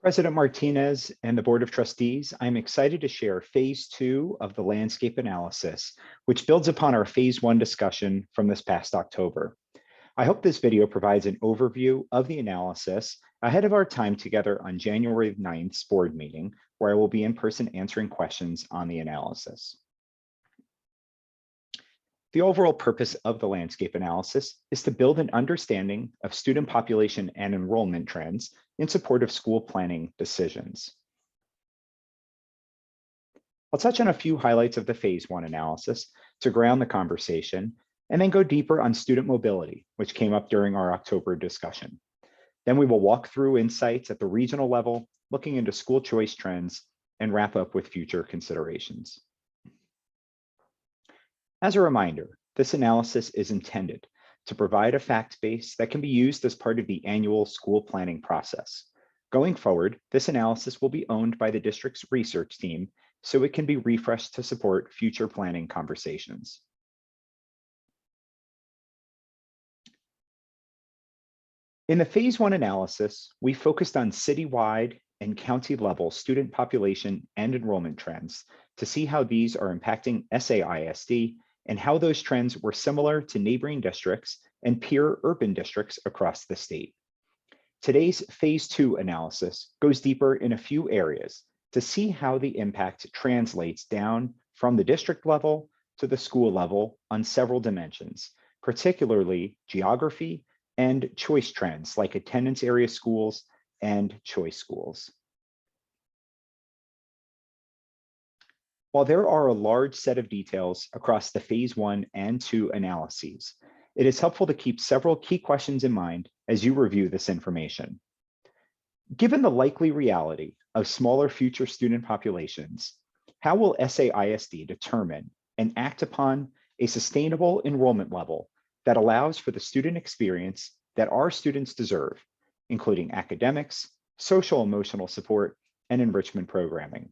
President Martinez and the Board of Trustees, I'm excited to share phase two of the landscape analysis, which builds upon our phase one discussion from this past October. I hope this video provides an overview of the analysis ahead of our time together on January 9th's board meeting, where I will be in person answering questions on the analysis. The overall purpose of the landscape analysis is to build an understanding of student population and enrollment trends in support of school planning decisions. I'll touch on a few highlights of the phase one analysis to ground the conversation, and then go deeper on student mobility, which came up during our October discussion. Then we will walk through insights at the regional level, looking into school choice trends, and wrap up with future considerations. As a reminder, this analysis is intended to provide a fact base that can be used as part of the annual school planning process. Going forward, this analysis will be owned by the district's research team, so it can be refreshed to support future planning conversations. In the phase one analysis, we focused on citywide and county level student population and enrollment trends to see how these are impacting SAISD and how those trends were similar to neighboring districts and peer urban districts across the state. Today's phase two analysis goes deeper in a few areas to see how the impact translates down from the district level to the school level on several dimensions, particularly geography and choice trends like attendance area schools and choice schools. While there are a large set of details across the phase one and two analyses, it is helpful to keep several key questions in mind as you review this information. Given the likely reality of smaller future student populations, how will SAISD determine and act upon a sustainable enrollment level that allows for the student experience that our students deserve, including academics, social emotional support, and enrichment programming?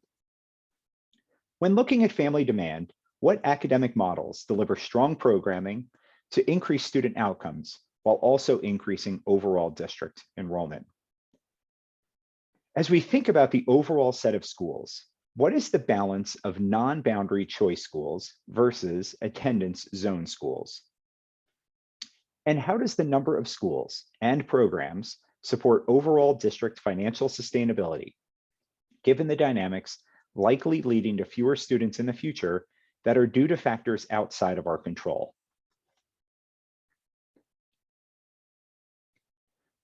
When looking at family demand, what academic models deliver strong programming to increase student outcomes while also increasing overall district enrollment? As we think about the overall set of schools, what is the balance of non-boundary choice schools versus attendance zone schools? And how does the number of schools and programs support overall district financial sustainability, given the dynamics likely leading to fewer students in the future that are due to factors outside of our control?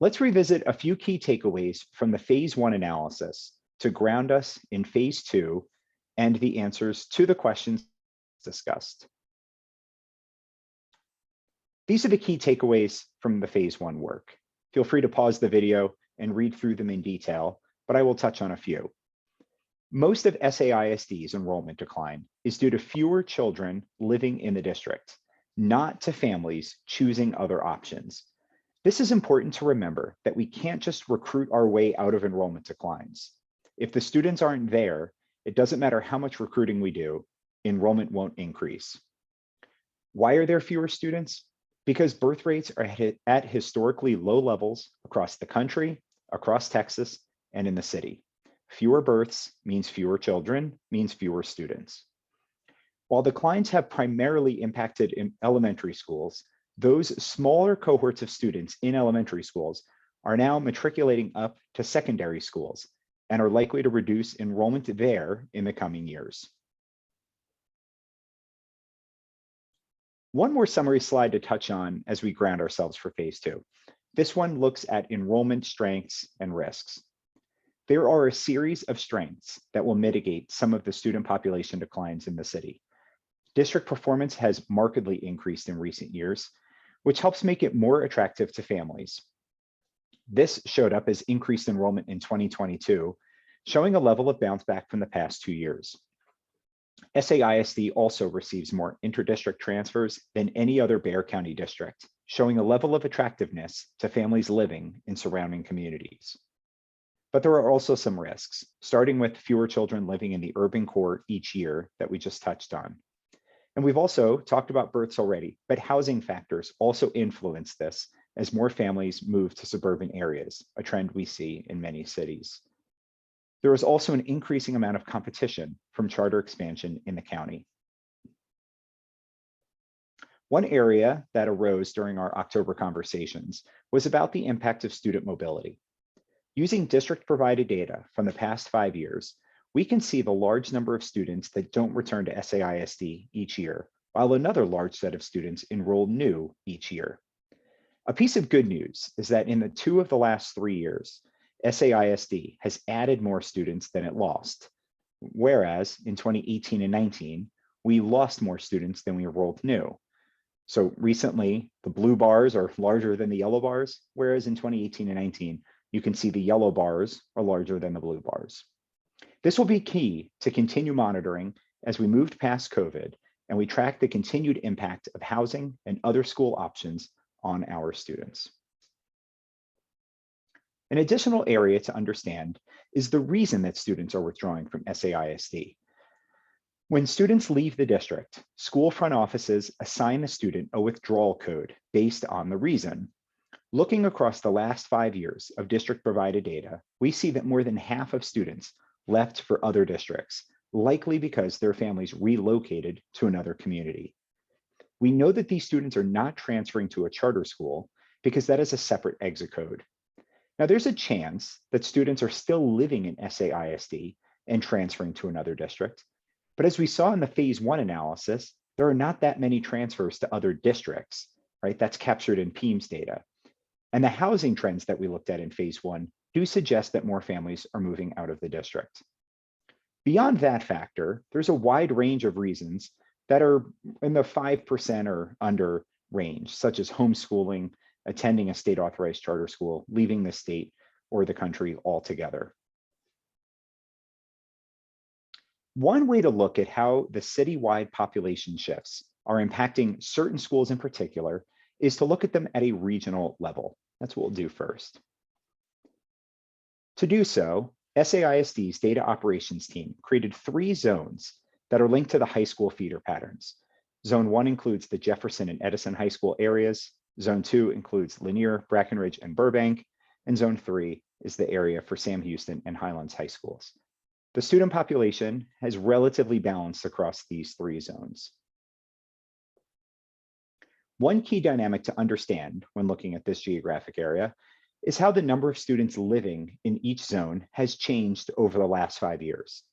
Let's revisit a few key takeaways from the phase one analysis to ground us in phase two and the answers to the questions discussed. These are the key takeaways from the phase one work. Feel free to pause the video and read through them in detail, but I will touch on a few. Most of SAISD's enrollment decline is due to fewer children living in the district, not to families choosing other options. This is important to remember that we can't just recruit our way out of enrollment declines. If the students aren't there, it doesn't matter how much recruiting we do, enrollment won't increase. Why are there fewer students? Because birth rates are at historically low levels across the country, across Texas, and in the city. Fewer births means fewer children, means fewer students. While declines have primarily impacted in elementary schools, those smaller cohorts of students in elementary schools are now matriculating up to secondary schools and are likely to reduce enrollment there in the coming years. One more summary slide to touch on as we ground ourselves for phase two. This one looks at enrollment strengths and risks. There are a series of strengths that will mitigate some of the student population declines in the city. District performance has markedly increased in recent years, which helps make it more attractive to families. This showed up as increased enrollment in 2022, showing a level of bounce back from the past 2 years. SAISD also receives more interdistrict transfers than any other Bexar County district, showing a level of attractiveness to families living in surrounding communities. But there are also some risks, starting with fewer children living in the urban core each year that we just touched on. And we've also talked about births already, but housing factors also influence this as more families move to suburban areas, a trend we see in many cities. There is also an increasing amount of competition from charter expansion in the county. One area that arose during our October conversations was about the impact of student mobility. Using district-provided data from the past 5 years, we can see the large number of students that don't return to SAISD each year, while another large set of students enroll new each year. A piece of good news is that in the 2 of the last 3 years, SAISD has added more students than it lost, whereas in 2018 and 19, we lost more students than we enrolled new. So recently, the blue bars are larger than the yellow bars, whereas in 2018 and 19, you can see the yellow bars are larger than the blue bars. This will be key to continue monitoring as we moved past COVID and we track the continued impact of housing and other school options on our students. An additional area to understand is the reason that students are withdrawing from SAISD. When students leave the district, school front offices assign the student a withdrawal code based on the reason. Looking across the last 5 years of district-provided data, we see that more than half of students left for other districts, likely because their families relocated to another community. We know that these students are not transferring to a charter school because that is a separate exit code. Now, there's a chance that students are still living in SAISD and transferring to another district, but as we saw in the phase 1 analysis, there are not that many transfers to other districts, right? That's captured in PEIMS data. And the housing trends that we looked at in phase 1 do suggest that more families are moving out of the district. Beyond that factor, there's a wide range of reasons that are in the 5% or under range, such as homeschooling, attending a state-authorized charter school, leaving the state or the country altogether. One way to look at how the citywide population shifts are impacting certain schools in particular is to look at them at a regional level. That's what we'll do first. To do so, SAISD's data operations team created 3 zones that are linked to the high school feeder patterns. Zone 1 includes the Jefferson and Edison high school areas. Zone 2 includes Lanier, Brackenridge, and Burbank. And Zone 3 is the area for Sam Houston and Highlands high schools. The student population has relatively balanced across these 3 zones. One key dynamic to understand when looking at this geographic area is how the number of students living in each zone has changed over the last 5 years.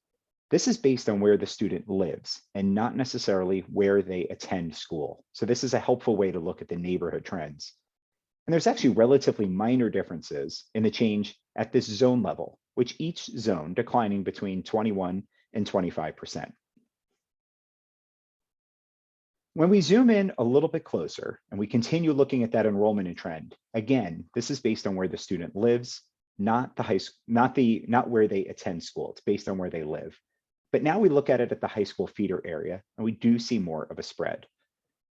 This is based on where the student lives and not necessarily where they attend school. So this is a helpful way to look at the neighborhood trends. And there's actually relatively minor differences in the change at this zone level, which each zone declining between 21 and 25%. When we zoom in a little bit closer and we continue looking at that enrollment and trend, again, this is based on where the student lives, not where they attend school. It's based on where they live. But now we look at it at the high school feeder area, and we do see more of a spread.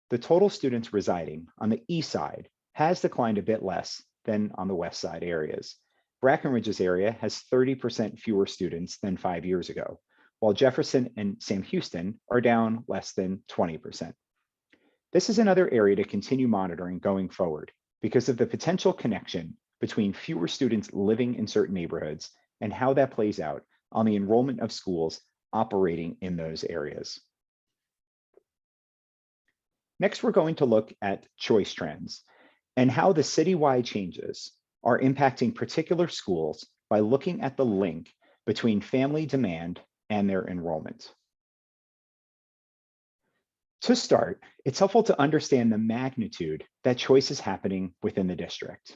The total students residing on the east side has declined a bit less than on the west side areas. Brackenridge's area has 30% fewer students than 5 years ago, while Jefferson and Sam Houston are down less than 20%. This is another area to continue monitoring going forward because of the potential connection between fewer students living in certain neighborhoods and how that plays out on the enrollment of schools operating in those areas. Next, we're going to look at choice trends and how the citywide changes are impacting particular schools by looking at the link between family demand and their enrollment. To start, it's helpful to understand the magnitude that choice is happening within the district.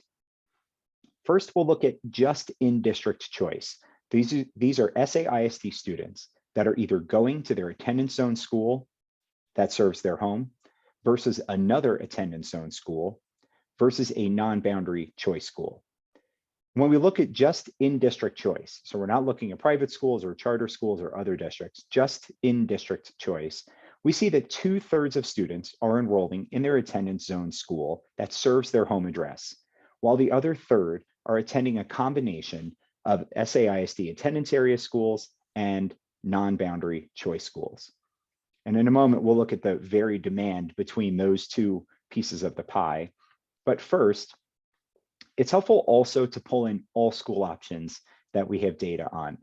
First, we'll look at just in-district choice. These are SAISD students that are either going to their attendance zone school that serves their home versus another attendance zone school versus a non-boundary choice school. When we look at just in-district choice, so we're not looking at private schools or charter schools or other districts, just in-district choice, we see that 2/3 of students are enrolling in their attendance zone school that serves their home address, while the other third are attending a combination of SAISD attendance area schools and non-boundary choice schools. And in a moment, we'll look at the varied demand between those 2 pieces of the pie. But first, it's helpful also to pull in all school options that we have data on.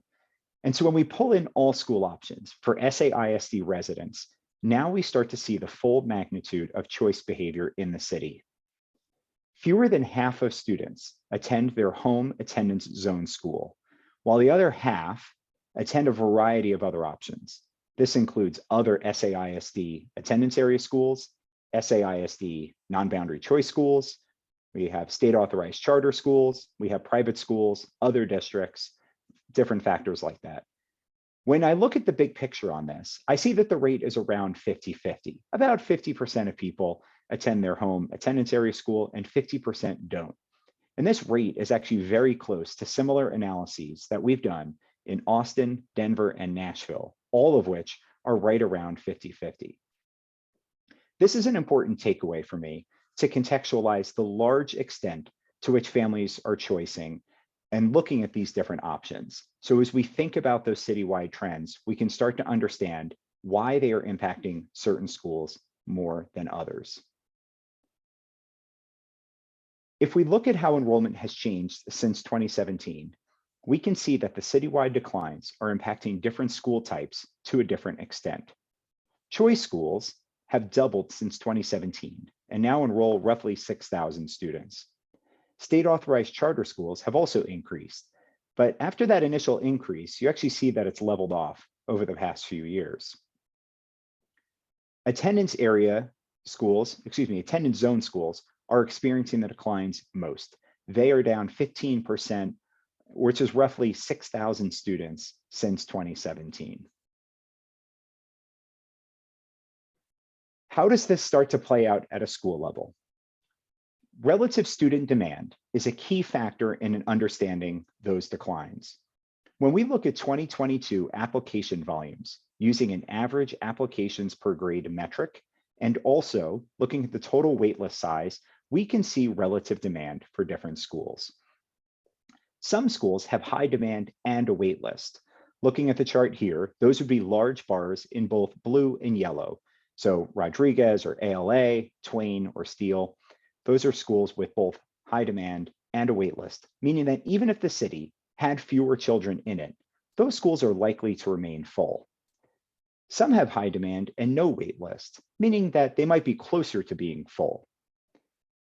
And so when we pull in all school options for SAISD residents, now we start to see the full magnitude of choice behavior in the city. Fewer than half of students attend their home attendance zone school, while the other half attend a variety of other options. This includes other SAISD attendance area schools, SAISD non-boundary choice schools, we have state authorized charter schools, we have private schools, other districts, different factors like that. When I look at the big picture on this, I see that the rate is around 50-50. About 50% of people attend their home attendance area school and 50% don't. And this rate is actually very close to similar analyses that we've done in Austin, Denver, and Nashville, all of which are right around 50-50. This is an important takeaway for me to contextualize the large extent to which families are choosing and looking at these different options. So as we think about those citywide trends, we can start to understand why they are impacting certain schools more than others. If we look at how enrollment has changed since 2017, we can see that the citywide declines are impacting different school types to a different extent. Choice schools have doubled since 2017 and now enroll roughly 6,000 students. State authorized charter schools have also increased, but after that initial increase, you actually see that it's leveled off over the past few years. Attendance zone schools are experiencing the declines most. They are down 15%, which is roughly 6,000 students since 2017. How does this start to play out at a school level? Relative student demand is a key factor in understanding those declines. When we look at 2022 application volumes using an average applications per grade metric, and also looking at the total waitlist size, we can see relative demand for different schools. Some schools have high demand and a waitlist. Looking at the chart here, those would be large bars in both blue and yellow. So Rodriguez or ALA, Twain or Steele, those are schools with both high demand and a waitlist, meaning that even if the city had fewer children in it, those schools are likely to remain full. Some have high demand and no waitlist, meaning that they might be closer to being full.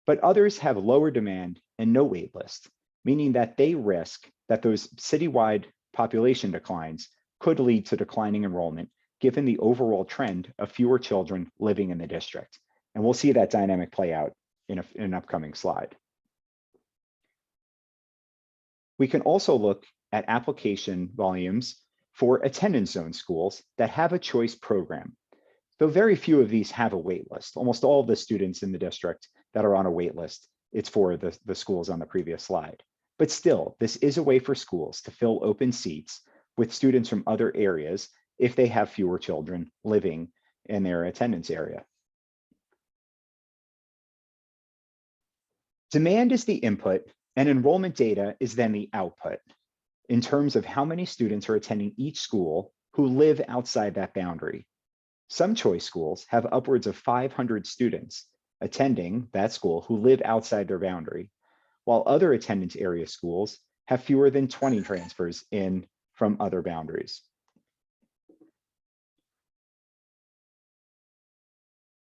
But others have lower demand and no waitlist, meaning that they risk that those citywide population declines could lead to declining enrollment given the overall trend of fewer children living in the district. And we'll see that dynamic play out in an upcoming slide. We can also look at application volumes for attendance zone schools that have a choice program. Though very few of these have a wait list, almost all of the students in the district that are on a wait list, it's for the schools on the previous slide. But still, this is a way for schools to fill open seats with students from other areas if they have fewer children living in their attendance area. Demand is the input and enrollment data is then the output in terms of how many students are attending each school who live outside that boundary. Some choice schools have upwards of 500 students attending that school who live outside their boundary, while other attendance area schools have fewer than 20 transfers in from other boundaries.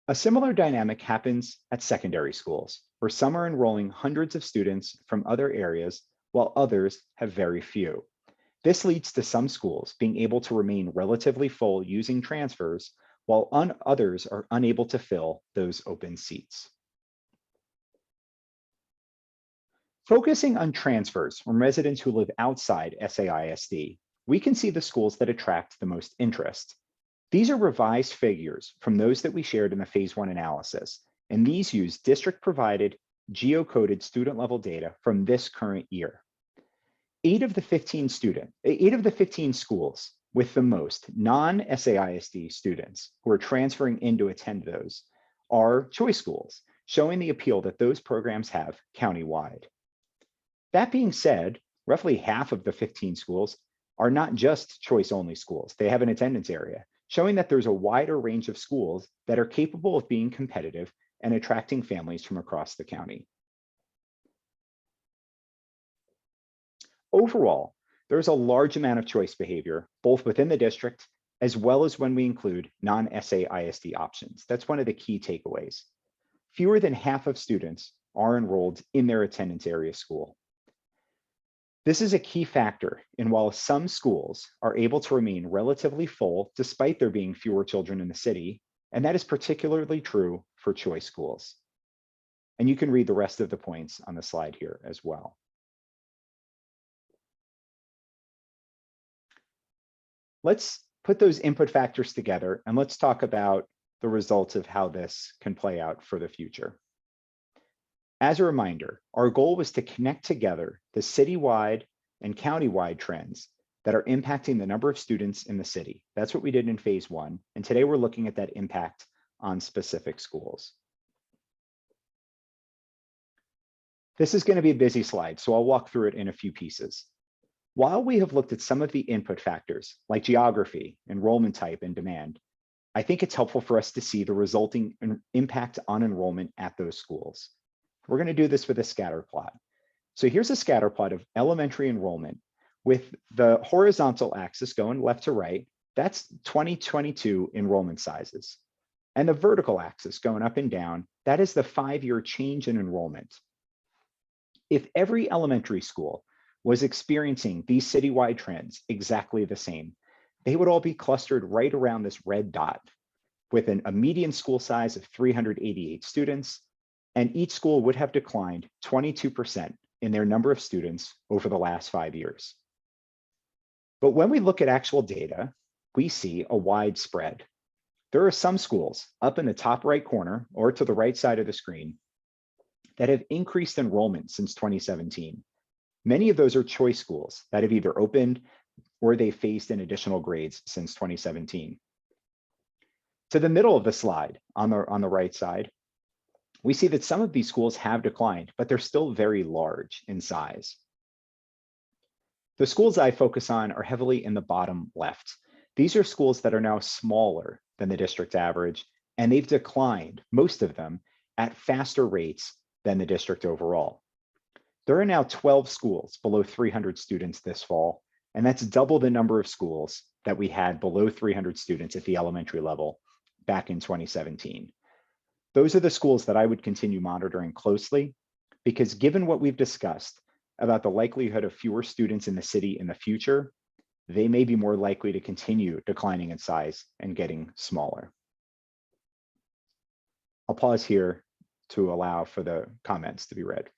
A similar dynamic happens at secondary schools, where some are enrolling hundreds of students from other areas, while others have very few. This leads to some schools being able to remain relatively full using transfers, while others are unable to fill those open seats. Focusing on transfers from residents who live outside SAISD, we can see the schools that attract the most interest. These are revised figures from those that we shared in the phase 1 analysis, and these use district-provided geocoded student level data from this current year. 8 of the 15 schools with the most non-SAISD students who are transferring in to attend those are choice schools, showing the appeal that those programs have countywide. That being said, roughly half of the 15 schools are not just choice-only schools. They have an attendance area, showing that there's a wider range of schools that are capable of being competitive and attracting families from across the county. Overall, There's a large amount of choice behavior, both within the district, as well as when we include non-SAISD options. That's one of the key takeaways. Fewer than half of students are enrolled in their attendance area school. This is a key factor in while some schools are able to remain relatively full despite there being fewer children in the city, and that is particularly true for choice schools. And you can read the rest of the points on the slide here as well. Let's put those input factors together and let's talk about the results of how this can play out for the future. As a reminder, our goal was to connect together the citywide and countywide trends that are impacting the number of students in the city. That's what we did in phase one. And today we're looking at that impact on specific schools. This is going to be a busy slide, so I'll walk through it in a few pieces. While we have looked at some of the input factors like geography, enrollment type, and demand, I think it's helpful for us to see the resulting impact on enrollment at those schools. We're going to do this with a scatter plot. So here's a scatter plot of elementary enrollment with the horizontal axis going left to right. That's 2022 enrollment sizes. And the vertical axis going up and down, that is the 5-year change in enrollment. If every elementary school was experiencing these citywide trends exactly the same, they would all be clustered right around this red dot with a median school size of 388 students, and each school would have declined 22% in their number of students over the last 5 years. But when we look at actual data, we see a wide spread. There are some schools up in the top right corner or to the right side of the screen that have increased enrollment since 2017. Many of those are choice schools that have either opened or they phased in additional grades since 2017. To the middle of the slide on the right side, we see that some of these schools have declined, but they're still very large in size. The schools I focus on are heavily in the bottom left. These are schools that are now smaller than the district average, and they've declined, most of them, at faster rates than the district overall. There are now 12 schools below 300 students this fall, and that's double the number of schools that we had below 300 students at the elementary level back in 2017. Those are the schools that I would continue monitoring closely, because given what we've discussed about the likelihood of fewer students in the city in the future, they may be more likely to continue declining in size and getting smaller. I'll pause here to allow for the comments to be read.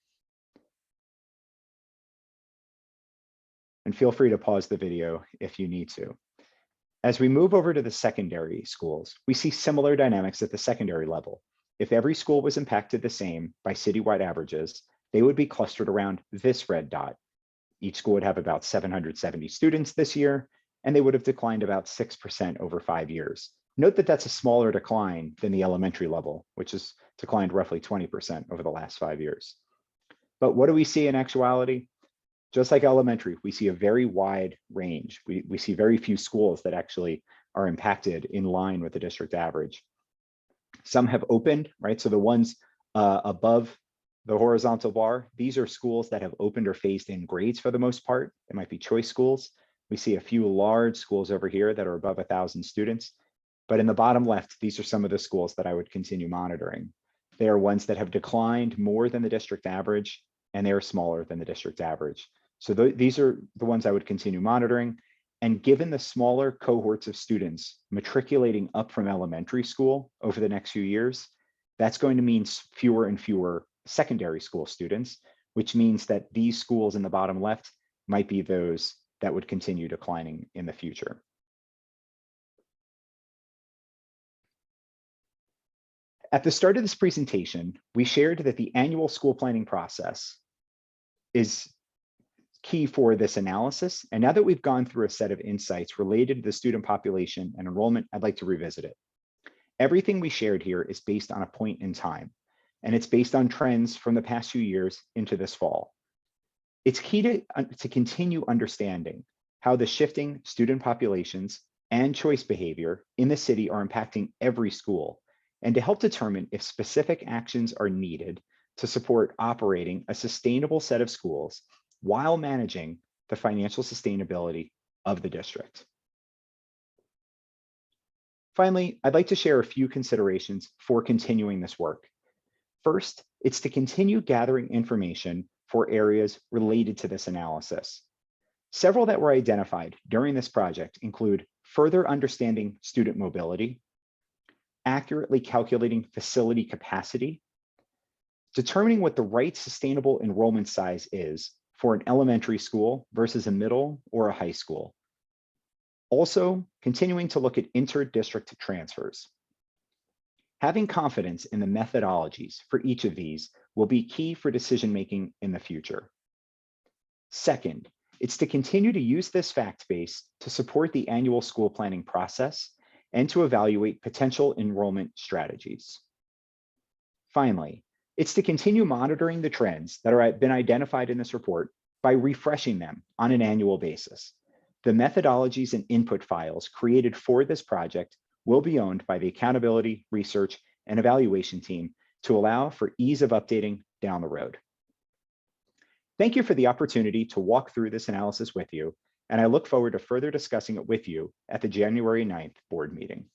And feel free to pause the video if you need to. As we move over to the secondary schools, we see similar dynamics at the secondary level. If every school was impacted the same by citywide averages, they would be clustered around this red dot. Each school would have about 770 students this year, and they would have declined about 6% over 5 years. Note that that's a smaller decline than the elementary level, which has declined roughly 20% over the last 5 years. But what do we see in actuality? Just like elementary, we see a very wide range. We see very few schools that actually are impacted in line with the district average. Some have opened, right? So the ones above the horizontal bar, these are schools that have opened or phased in grades for the most part. It might be choice schools. We see a few large schools over here that are above 1,000 students. But in the bottom left, these are some of the schools that I would continue monitoring. They are ones that have declined more than the district average, and they are smaller than the district average. So these are the ones I would continue monitoring. And given the smaller cohorts of students matriculating up from elementary school over the next few years, that's going to mean fewer and fewer secondary school students, which means that these schools in the bottom left might be those that would continue declining in the future. At the start of this presentation, we shared that the annual school planning process is key for this analysis. And now that we've gone through a set of insights related to the student population and enrollment, I'd like to revisit it. Everything we shared here is based on a point in time, and it's based on trends from the past few years into this fall. It's key to continue understanding how the shifting student populations and choice behavior in the city are impacting every school, and to help determine if specific actions are needed to support operating a sustainable set of schools while managing the financial sustainability of the district. Finally, I'd like to share a few considerations for continuing this work. First, it's to continue gathering information for areas related to this analysis. Several that were identified during this project include further understanding student mobility, accurately calculating facility capacity, determining what the right sustainable enrollment size is for an elementary school versus a middle or a high school. Also, continuing to look at inter-district transfers. Having confidence in the methodologies for each of these will be key for decision-making in the future. Second, it's to continue to use this fact base to support the annual school planning process and to evaluate potential enrollment strategies. Finally, it's to continue monitoring the trends that have been identified in this report by refreshing them on an annual basis. The methodologies and input files created for this project will be owned by the Accountability, Research, and Evaluation team to allow for ease of updating down the road. Thank you for the opportunity to walk through this analysis with you, and I look forward to further discussing it with you at the January 9th board meeting.